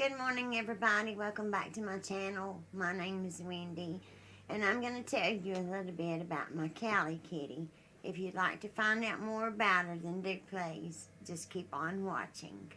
Good morning, everybody. Welcome back to my channel. My name is Wendy, and I'm going to tell you a little bit about my Callie kitty. If you'd like to find out more about her, then do please just keep on watching.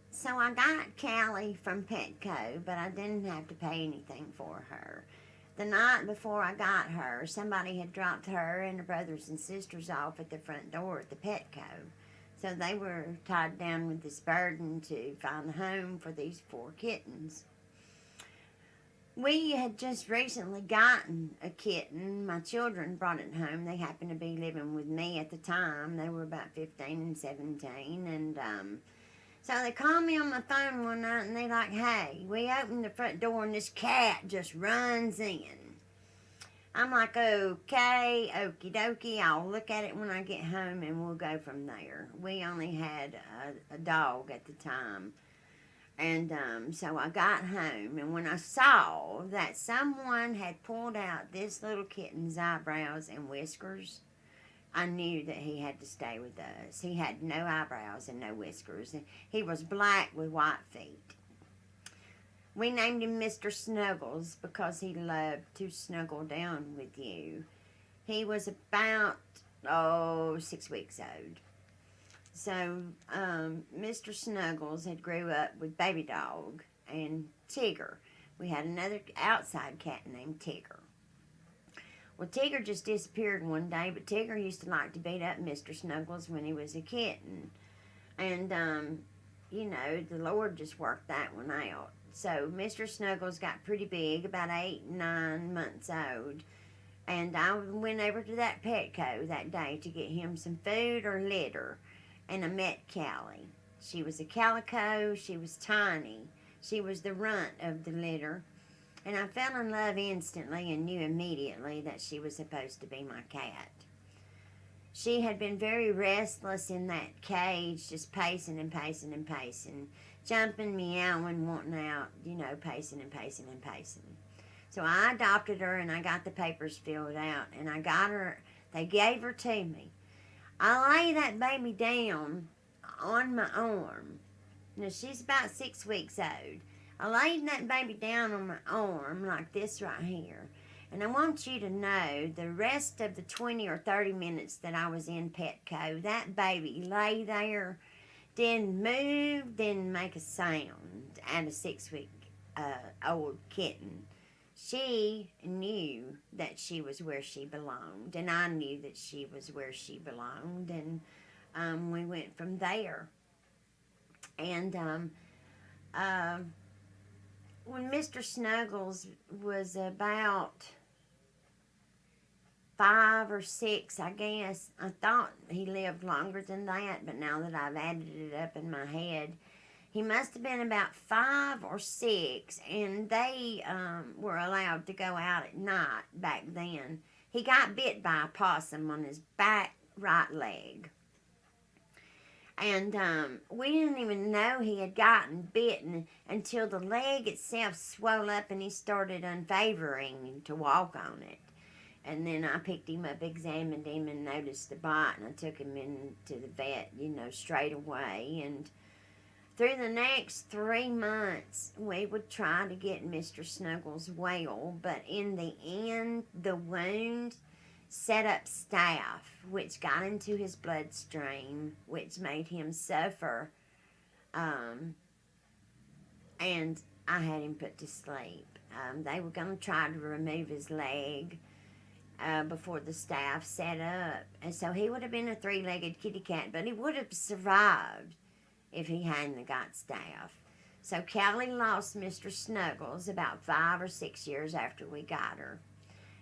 So I got Callie from Petco, but I didn't have to pay anything for her. The night before I got her, somebody had dropped her and her brothers and sisters off at the front door at the Petco. So they were tied down with this burden to find a home for these 4 kittens. We had just recently gotten a kitten. My children brought it home. They happened to be living with me at the time. They were about 15 and 17, and so they called me on my phone one night, and they like, hey, we opened the front door, and this cat just runs in. I'm like, okay, okie dokie, I'll look at it when I get home, and we'll go from there. We only had a dog at the time. And so I got home, and when I saw that someone had pulled out this little kitten's eyebrows and whiskers, I knew that he had to stay with us. He had no eyebrows and no whiskers. He was black with white feet. We named him Mr. Snuggles because he loved to snuggle down with you. He was about, 6 weeks old. So, Mr. Snuggles had grew up with Baby Dog and Tigger. We had another outside cat named Tigger. Well, Tigger just disappeared one day, but Tigger used to like to beat up Mr. Snuggles when he was a kitten. And, the Lord just worked that one out. So, Mr. Snuggles got pretty big, about 8, 9 months old. And I went over to that Petco that day to get him some food or litter. And I met Callie. She was a calico. She was tiny. She was the runt of the litter. And I fell in love instantly and knew immediately that she was supposed to be my cat. She had been very restless in that cage, just pacing and pacing and pacing, jumping, meowing, wanting out, pacing and pacing and pacing. So I adopted her, and I got the papers filled out, and I got her, they gave her to me. I lay that baby down on my arm. Now, she's about 6 weeks old. I laid that baby down on my arm like this right here. And I want you to know the rest of the 20 or 30 minutes that I was in Petco, that baby lay there, didn't move, didn't make a sound at a 6-week old kitten. She knew that she was where she belonged, and I knew that she was where she belonged, and we went from there. And when Mr. Snuggles was about 5 or 6, I guess, I thought he lived longer than that, but now that I've added it up in my head, he must have been about 5 or 6, and they were allowed to go out at night back then. He got bit by a possum on his back right leg. And we didn't even know he had gotten bitten until the leg itself swelled up and he started unfavoring to walk on it. And then I picked him up, examined him, and noticed the bite, and I took him into the vet, straight away. And through the next 3 months, we would try to get Mr. Snuggles well, but in the end, the wound set up staph, which got into his bloodstream, which made him suffer, and I had him put to sleep. They were going to try to remove his leg before the staph set up, and so he would have been a 3-legged kitty cat, but he would have survived if he hadn't got staph. So Callie lost Mr. Snuggles about 5 or 6 years after we got her.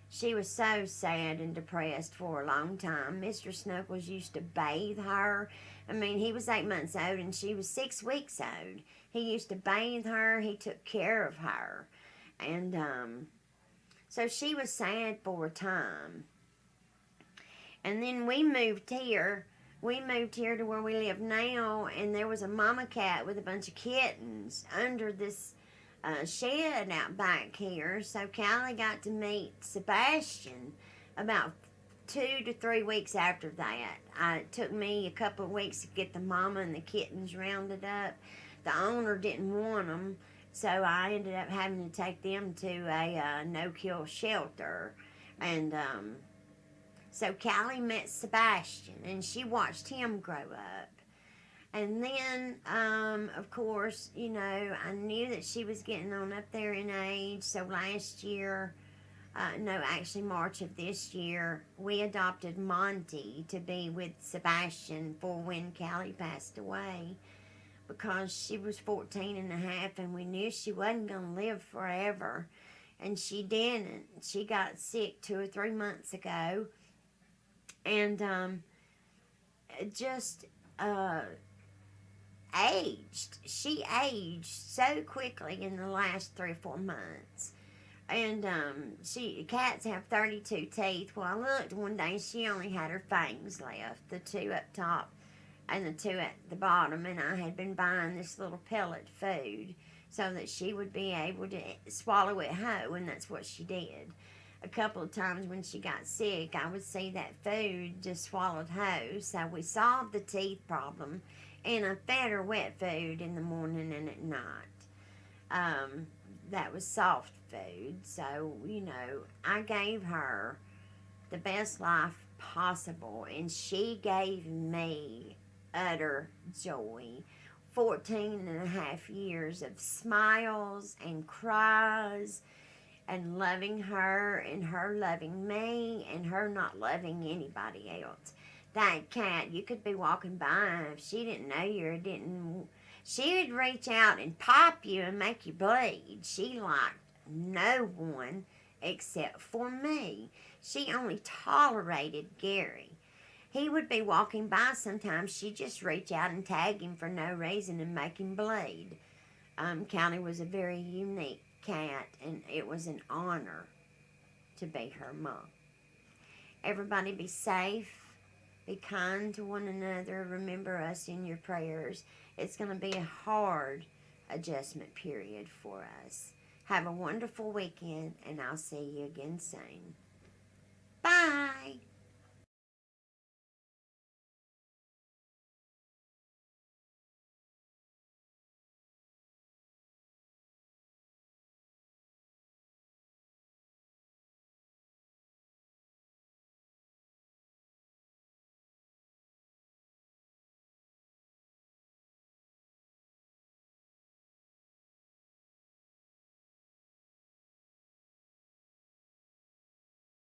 She was so sad and depressed for a long time. Mr. Snuggles used to bathe her. I mean, he was 8 months old and she was 6 weeks old. He used to bathe her. He took care of her. And so she was sad for a time. And then we moved here. We moved here to where we live now, and there was a mama cat with a bunch of kittens under this shed out back here. So Callie got to meet Sebastian about 2 to 3 weeks after that. It took me a couple of weeks to get the mama and the kittens rounded up. The owner didn't want them, so I ended up having to take them to a no-kill shelter. And so Callie met Sebastian, and she watched him grow up. And then, of course, you know, I knew that she was getting on up there in age. So last year, actually March of this year, we adopted Monty to be with Sebastian for when Callie passed away, because she was 14 and a half, and we knew she wasn't going to live forever. And she didn't. She got sick 2 or 3 months ago. And just aged. She aged so quickly in the last 3 or 4 months. And cats have 32 teeth. Well, I looked one day, she only had her fangs left, the 2 up top and the 2 at the bottom. And I had been buying this little pellet food so that she would be able to swallow it whole, and that's what she did. A couple of times when she got sick, I would see that food just swallowed whole. So we solved the teeth problem, and I fed her wet food in the morning and at night. That was soft food. So, you know, I gave her the best life possible, and she gave me utter joy. 14 and a half years of smiles and cries, and loving her, and her loving me, and her not loving anybody else. That cat, you could be walking by, if she didn't know you or she would reach out and pop you and make you bleed. She liked no one except for me. She only tolerated Gary. He would be walking by sometimes. She'd just reach out and tag him for no reason and make him bleed. Callie was a very unique cat, and it was an honor to be her mom. Everybody be safe, be kind to one another, remember us in your prayers. It's going to be a hard adjustment period for us. Have a wonderful weekend, and I'll see you again soon. Bye.